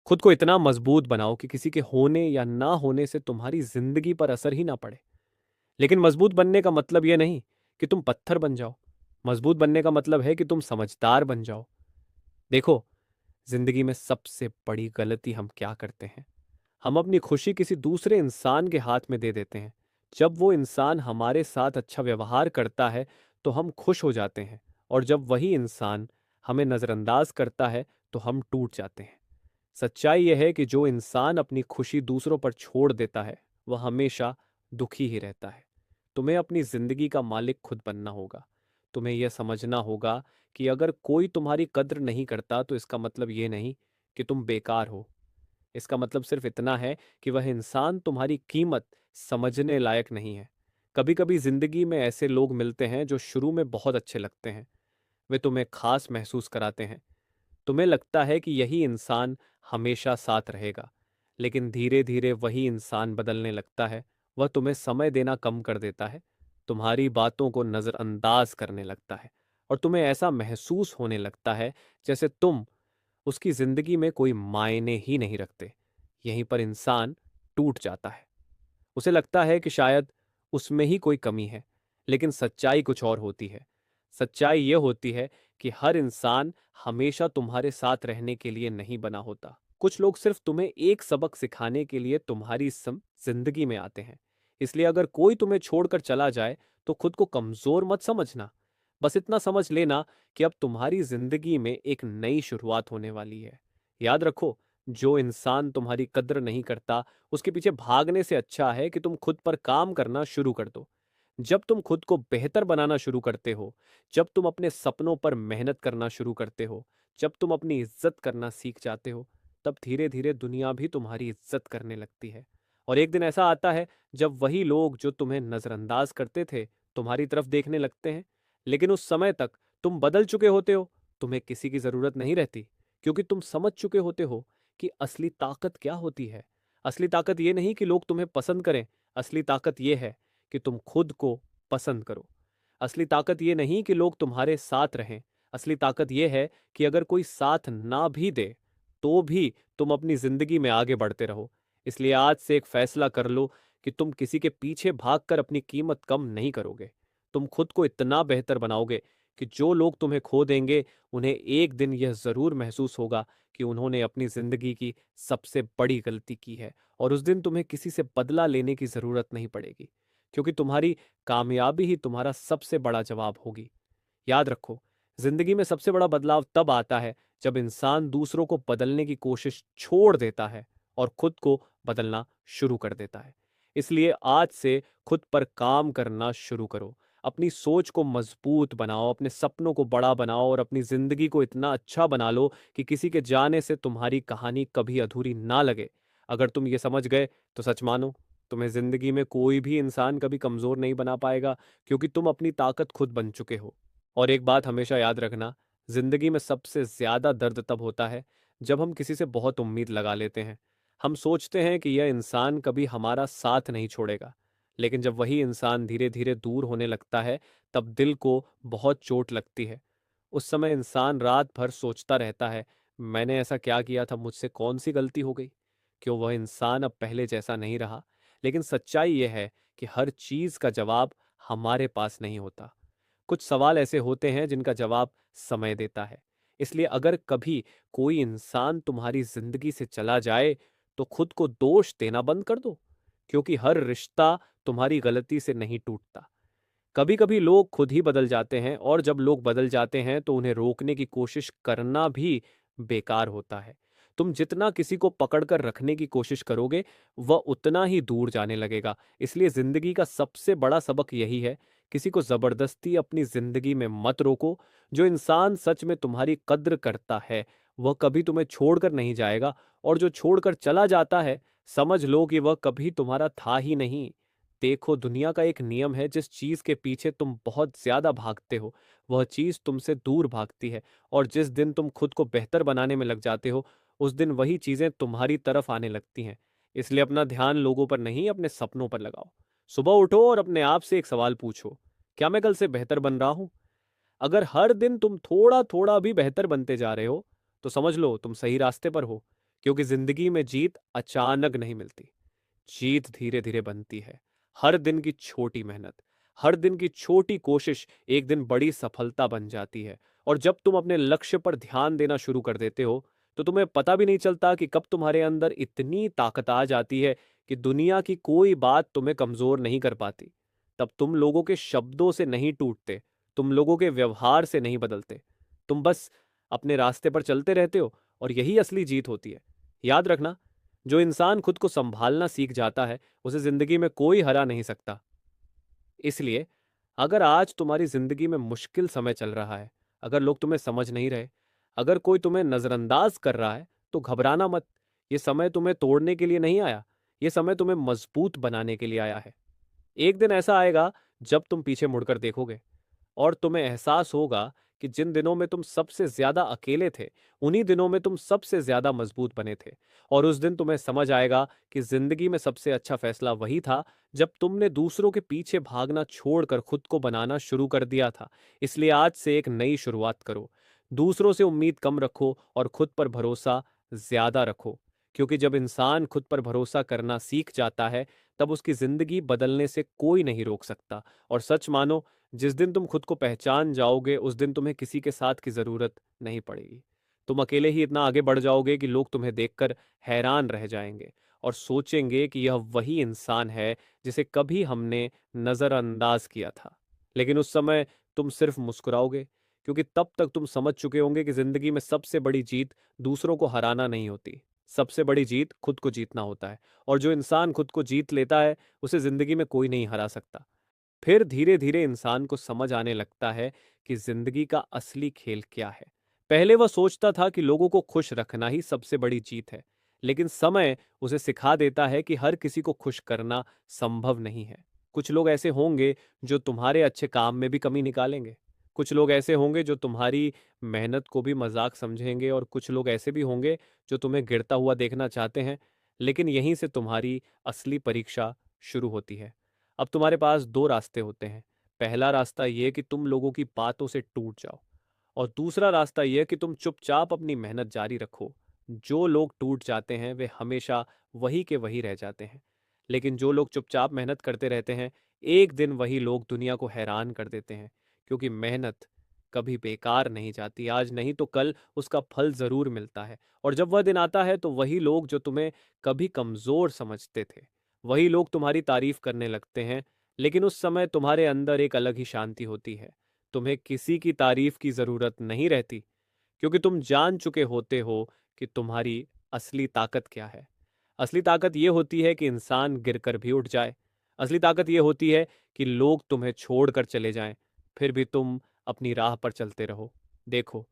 खुद को इतना मजबूत बनाओ कि किसी के होने या ना होने से तुम्हारी जिंदगी पर असर ही ना पड़े। लेकिन मजबूत बनने का मतलब यह नहीं कि तुम पत्थर बन जाओ। मजबूत बनने का मतलब है कि तुम समझदार बन जाओ। देखो, जिंदगी में सबसे बड़ी गलती हम क्या करते हैं? हम अपनी खुशी किसी दूसरे इंसान के हाथ में दे देते हैं। जब वो इंसान हमारे साथ अच्छा व्यवहार करता है तो हम खुश हो जाते हैं, और जब वही इंसान हमें नजरअंदाज करता है तो हम टूट जाते हैं। सच्चाई यह है कि जो इंसान अपनी खुशी दूसरों पर छोड़ देता है वह हमेशा दुखी ही रहता है। तुम्हें अपनी जिंदगी का मालिक खुद बनना होगा। तुम्हें यह समझना होगा कि अगर कोई तुम्हारी कद्र नहीं करता तो इसका मतलब ये नहीं कि तुम बेकार हो। इसका मतलब सिर्फ इतना है कि वह इंसान तुम्हारी कीमत समझने लायक नहीं है। कभी कभी जिंदगी में ऐसे लोग मिलते हैं जो शुरू में बहुत अच्छे लगते हैं। वे तुम्हें खास महसूस कराते हैं। तुम्हें लगता है कि यही इंसान हमेशा साथ रहेगा। लेकिन धीरे धीरे वही इंसान बदलने लगता है। वह तुम्हें समय देना कम कर देता है, तुम्हारी बातों को नजरअंदाज करने लगता है, और तुम्हें ऐसा महसूस होने लगता है जैसे तुम उसकी जिंदगी में कोई मायने ही नहीं रखते। यहीं पर इंसान टूट जाता है। उसे लगता है कि शायद उसमें ही कोई कमी है। लेकिन सच्चाई कुछ और होती है। सच्चाई यह होती है कि हर इंसान हमेशा तुम्हारे साथ रहने के लिए नहीं बना होता। कुछ लोग सिर्फ तुम्हें एक सबक सिखाने के लिए तुम्हारी जिंदगी में आते हैं। इसलिए अगर कोई तुम्हें छोड़कर चला जाए तो खुद को कमजोर मत समझना। बस इतना समझ लेना कि अब तुम्हारी जिंदगी में एक नई शुरुआत होने वाली है। याद रखो, जो इंसान तुम्हारी कद्र नहीं करता उसके पीछे भागने से अच्छा है कि तुम खुद पर काम करना शुरू कर दो। जब तुम खुद को बेहतर बनाना शुरू करते हो, जब तुम अपने सपनों पर मेहनत करना शुरू करते हो, जब तुम अपनी इज्जत करना सीख जाते हो, तब धीरे धीरे दुनिया भी तुम्हारी इज्जत करने लगती है। और एक दिन ऐसा आता है जब वही लोग जो तुम्हें नजरअंदाज करते थे तुम्हारी तरफ देखने लगते हैं। लेकिन उस समय तक तुम बदल चुके होते हो। तुम्हें किसी की जरूरत नहीं रहती, क्योंकि तुम समझ चुके होते हो कि असली ताकत क्या होती है। असली ताकत ये नहीं कि लोग तुम्हें पसंद करें। असली ताकत ये है कि तुम खुद को पसंद करो। असली ताकत ये नहीं कि लोग तुम्हारे साथ रहें। असली ताकत ये है कि अगर कोई साथ ना भी दे तो भी तुम अपनी जिंदगी में आगे बढ़ते रहो। इसलिए आज से एक फैसला कर लो कि तुम किसी के पीछे भागकर अपनी कीमत कम नहीं करोगे। तुम खुद को इतना बेहतर बनाओगे कि जो लोग तुम्हें खो देंगे उन्हें एक दिन यह जरूर महसूस होगा कि उन्होंने अपनी जिंदगी की सबसे बड़ी गलती की है, और उस दिन तुम्हें किसी से बदला लेने की जरूरत नहीं पड़ेगी, क्योंकि तुम्हारी कामयाबी ही तुम्हारा सबसे बड़ा जवाब होगी। याद रखो, जिंदगी में सबसे बड़ा बदलाव तब आता है जब इंसान दूसरों को बदलने की कोशिश छोड़ देता है और खुद को बदलना शुरू कर देता है। इसलिए आज से खुद पर काम करना शुरू करो। अपनी सोच को मजबूत बनाओ, अपने सपनों को बड़ा बनाओ, और अपनी जिंदगी को इतना अच्छा बना लो कि किसी के जाने से तुम्हारी कहानी कभी अधूरी ना लगे। अगर तुम ये समझ गए तो सच मानो, तुम्हें जिंदगी में कोई भी इंसान कभी कमजोर नहीं बना पाएगा, क्योंकि तुम अपनी ताकत खुद बन चुके हो। और एक बात हमेशा याद रखना, जिंदगी में सबसे ज्यादा दर्द तब होता है जब हम किसी से बहुत उम्मीद लगा लेते हैं। हम सोचते हैं कि यह इंसान कभी हमारा साथ नहीं छोड़ेगा। लेकिन जब वही इंसान धीरे धीरे दूर होने लगता है तब दिल को बहुत चोट लगती है। उस समय इंसान रात भर सोचता रहता है, मैंने ऐसा क्या किया था, मुझसे कौन सी गलती हो गई, क्यों वह इंसान अब पहले जैसा नहीं रहा। लेकिन सच्चाई यह है कि हर चीज का जवाब हमारे पास नहीं होता। कुछ सवाल ऐसे होते हैं जिनका जवाब समय देता है। इसलिए अगर कभी कोई इंसान तुम्हारी जिंदगी से चला जाए तो खुद को दोष देना बंद कर दो, क्योंकि हर रिश्ता तुम्हारी गलती से नहीं टूटता। कभी कभी लोग खुद ही बदल जाते हैं, और जब लोग बदल जाते हैं तो उन्हें रोकने की कोशिश करना भी बेकार होता है। तुम जितना किसी को पकड़कर रखने की कोशिश करोगे वह उतना ही दूर जाने लगेगा। इसलिए जिंदगी का सबसे बड़ा सबक यही है, किसी को जबरदस्ती अपनी जिंदगी में मत रोको। जो इंसान सच में तुम्हारी कद्र करता है वह कभी तुम्हें छोड़कर नहीं जाएगा, और जो छोड़कर चला जाता है समझ लो कि वह कभी तुम्हारा था ही नहीं। देखो, दुनिया का एक नियम है, जिस चीज के पीछे तुम बहुत ज्यादा भागते हो वह चीज तुमसे दूर भागती है, और जिस दिन तुम खुद को बेहतर बनाने में लग जाते हो उस दिन वही चीजें तुम्हारी तरफ आने लगती हैं। इसलिए अपना ध्यान लोगों पर नहीं, अपने सपनों पर लगाओ। सुबह उठो और अपने आप से एक सवाल पूछो, क्या मैं कल से बेहतर बन रहा हूं? अगर हर दिन तुम थोड़ा थोड़ा भी बेहतर बनते जा रहे हो तो समझ लो तुम सही रास्ते पर हो। क्योंकि जिंदगी में जीत अचानक नहीं मिलती, जीत धीरे धीरे बनती है। हर दिन की छोटी मेहनत, हर दिन की छोटी कोशिश एक दिन बड़ी सफलता बन जाती है। और जब तुम अपने लक्ष्य पर ध्यान देना शुरू कर देते हो, तो तुम्हें पता भी नहीं चलता कि कब तुम्हारे अंदर इतनी ताकत आ जाती है कि दुनिया की कोई बात तुम्हें कमजोर नहीं कर पाती। तब तुम लोगों के शब्दों से नहीं टूटते, तुम लोगों के व्यवहार से नहीं बदलते, तुम बस अपने रास्ते पर चलते रहते हो। और यही असली जीत होती है। याद रखना, जो इंसान खुद को संभालना सीख जाता है, उसे जिंदगी में कोई हरा नहीं सकता। इसलिए अगर आज तुम्हारी जिंदगी में मुश्किल समय चल रहा है, अगर लोग तुम्हें समझ नहीं रहे, अगर कोई तुम्हें नजरअंदाज कर रहा है, तो घबराना मत। ये समय तुम्हें तोड़ने के लिए नहीं आया, ये समय तुम्हें मजबूत बनाने के लिए आया है। एक दिन ऐसा आएगा जब तुम पीछे मुड़कर देखोगे और तुम्हें एहसास होगा कि जिन दिनों में तुम सबसे ज्यादा अकेले थे, उन्हीं दिनों में तुम सबसे ज्यादा मजबूत बने थे। और उस दिन तुम्हें समझ आएगा कि जिंदगी में सबसे अच्छा फैसला वही था जब तुमने दूसरों के पीछे भागना छोड़कर खुद को बनाना शुरू कर दिया था। इसलिए आज से एक नई शुरुआत करो। दूसरों से उम्मीद कम रखो और खुद पर भरोसा ज्यादा रखो। क्योंकि जब इंसान खुद पर भरोसा करना सीख जाता है, तब उसकी जिंदगी बदलने से कोई नहीं रोक सकता। और सच मानो, जिस दिन तुम खुद को पहचान जाओगे, उस दिन तुम्हें किसी के साथ की जरूरत नहीं पड़ेगी। तुम अकेले ही इतना आगे बढ़ जाओगे कि लोग तुम्हें देखकर हैरान रह जाएंगे और सोचेंगे कि यह वही इंसान है जिसे कभी हमने नजरअंदाज किया था। लेकिन उस समय तुम सिर्फ मुस्कुराओगे, क्योंकि तब तक तुम समझ चुके होंगे कि जिंदगी में सबसे बड़ी जीत दूसरों को हराना नहीं होती, सबसे बड़ी जीत खुद को जीतना होता है। और जो इंसान खुद को जीत लेता है, उसे जिंदगी में कोई नहीं हरा सकता। फिर धीरे धीरे इंसान को समझ आने लगता है कि जिंदगी का असली खेल क्या है। पहले वह सोचता था कि लोगों को खुश रखना ही सबसे बड़ी जीत है, लेकिन समय उसे सिखा देता है कि हर किसी को खुश करना संभव नहीं है। कुछ लोग ऐसे होंगे जो तुम्हारे अच्छे काम में भी कमी निकालेंगे, कुछ लोग ऐसे होंगे जो तुम्हारी मेहनत को भी मजाक समझेंगे, और कुछ लोग ऐसे भी होंगे जो तुम्हें गिरता हुआ देखना चाहते हैं। लेकिन यहीं से तुम्हारी असली परीक्षा शुरू होती है। अब तुम्हारे पास दो रास्ते होते हैं। पहला रास्ता यह कि तुम लोगों की बातों से टूट जाओ, और दूसरा रास्ता यह कि तुम चुपचाप अपनी मेहनत जारी रखो। जो लोग टूट जाते हैं वे हमेशा वही के वही रह जाते हैं, लेकिन जो लोग चुपचाप मेहनत करते रहते हैं, एक दिन वही लोग दुनिया को हैरान कर देते हैं। क्योंकि मेहनत कभी बेकार नहीं जाती, आज नहीं तो कल उसका फल जरूर मिलता है। और जब वह दिन आता है, तो वही लोग जो तुम्हें कभी कमजोर समझते थे, वही लोग तुम्हारी तारीफ करने लगते हैं। लेकिन उस समय तुम्हारे अंदर एक अलग ही शांति होती है। तुम्हें किसी की तारीफ की जरूरत नहीं रहती, क्योंकि तुम जान चुके होते हो कि तुम्हारी असली ताकत क्या है। असली ताकत यह होती है कि इंसान गिरकर भी उठ जाए। असली ताकत यह होती है कि लोग तुम्हें छोड़कर चले जाएं, फिर भी तुम अपनी राह पर चलते रहो। देखो,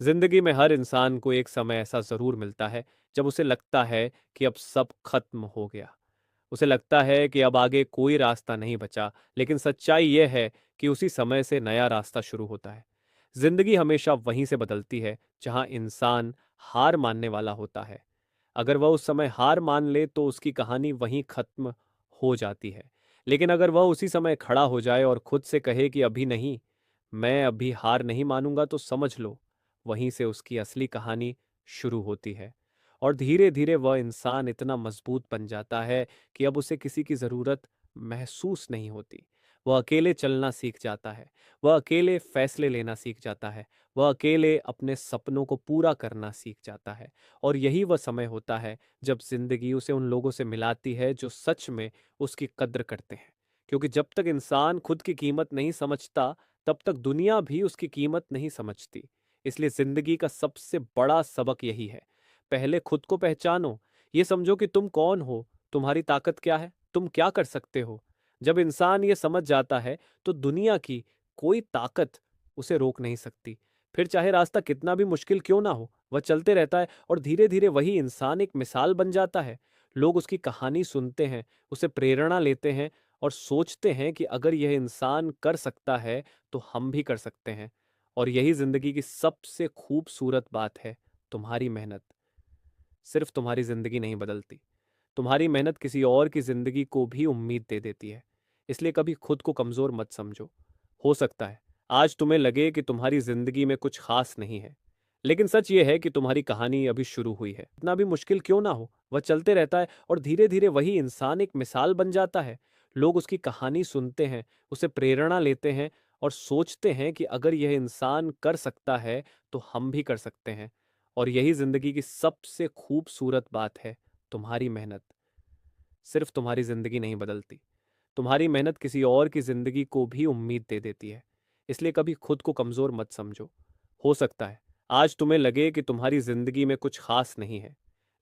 जिंदगी में हर इंसान को एक समय ऐसा जरूर मिलता है जब उसे लगता है कि अब सब खत्म हो गया। उसे लगता है कि अब आगे कोई रास्ता नहीं बचा। लेकिन सच्चाई यह है कि उसी समय से नया रास्ता शुरू होता है। जिंदगी हमेशा वहीं से बदलती है जहां इंसान हार मानने वाला होता है। अगर वह उस समय हार मान ले, तो उसकी कहानी वहीं खत्म हो जाती है। लेकिन अगर वह उसी समय खड़ा हो जाए और खुद से कहे कि अभी नहीं, मैं अभी हार नहीं मानूंगा, तो समझ लो, वहीं से उसकी असली कहानी शुरू होती है। और धीरे धीरे वह इंसान इतना मजबूत बन जाता है कि अब उसे किसी की जरूरत महसूस नहीं होती। वह अकेले चलना सीख जाता है, वह अकेले फैसले लेना सीख जाता है, वह अकेले अपने सपनों को पूरा करना सीख जाता है। और यही वह समय होता है जब जिंदगी उसे उन लोगों से मिलाती है जो सच में उसकी कद्र करते हैं। क्योंकि जब तक इंसान खुद की कीमत नहीं समझता, तब तक दुनिया भी उसकी कीमत नहीं समझती। इसलिए जिंदगी का सबसे बड़ा सबक यही है, पहले खुद को पहचानो। ये समझो कि तुम कौन हो, तुम्हारी ताकत क्या है, तुम क्या कर सकते हो। जब इंसान ये समझ जाता है, तो दुनिया की कोई ताकत उसे रोक नहीं सकती। फिर चाहे रास्ता कितना भी मुश्किल क्यों ना हो, वह चलते रहता है, और धीरे धीरे वही इंसान एक मिसाल बन जाता है। लोग उसकी कहानी सुनते हैं, उसे प्रेरणा लेते हैं, और सोचते हैं कि अगर यह इंसान कर सकता है, तो हम भी कर सकते हैं। और यही जिंदगी की सबसे खूबसूरत बात है, तुम्हारी मेहनत सिर्फ तुम्हारी जिंदगी नहीं बदलती, तुम्हारी मेहनत किसी और की जिंदगी को भी उम्मीद दे देती है। इसलिए कभी खुद को कमजोर मत समझो। हो सकता है आज तुम्हें लगे कि तुम्हारी जिंदगी में कुछ खास नहीं है, लेकिन सच ये है कि तुम्हारी कहानी अभी शुरू हुई है। इतना भी मुश्किल क्यों ना हो, वह चलते रहता है और धीरे-धीरे वही इंसान एक मिसाल बन जाता है। लोग उसकी कहानी सुनते हैं, उसे प्रेरणा लेते हैं और सोचते हैं कि अगर यह इंसान कर सकता है, तो हम भी कर सकते हैं। और यही ज़िंदगी की सबसे खूबसूरत बात है, तुम्हारी मेहनत। सिर्फ तुम्हारी ज़िंदगी नहीं बदलती। तुम्हारी मेहनत किसी और की ज़िंदगी को भी उम्मीद दे देती है। इसलिए कभी खुद को कमज़ोर मत समझो। हो सकता है आज तुम्हें लगे कि तुम्हारी ज़िंदगी में कुछ खास नहीं है,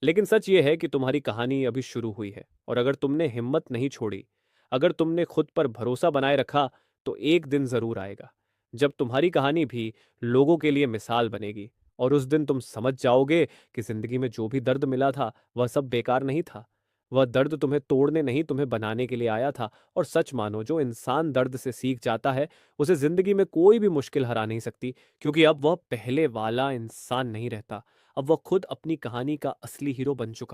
लेकिन सच ये है कि तुम्हारी कहानी अभी शुरू हुई है। और अगर तुमने हिम्मत नहीं छोड़ी, अगर तुमने खुद पर भरोसा बनाए रखा, तो एक दिन ज़रूर आएगा जब तुम्हारी कहानी भी लोगों के लिए मिसाल बनेगी। और उस दिन तुम समझ जाओगे कि ज़िंदगी में जो भी दर्द मिला था, वह सब बेकार नहीं था। वह दर्द तुम्हें तोड़ने नहीं, तुम्हें बनाने के लिए आया था। और सच मानो, जो इंसान दर्द से सीख जाता है, उसे जिंदगी में कोई भी मुश्किल हरा नहीं सकती, क्योंकि अब वह पहले वाला इंसान नहीं रहता। अब वह खुद अपनी कहानी का असली हीरो बन चुका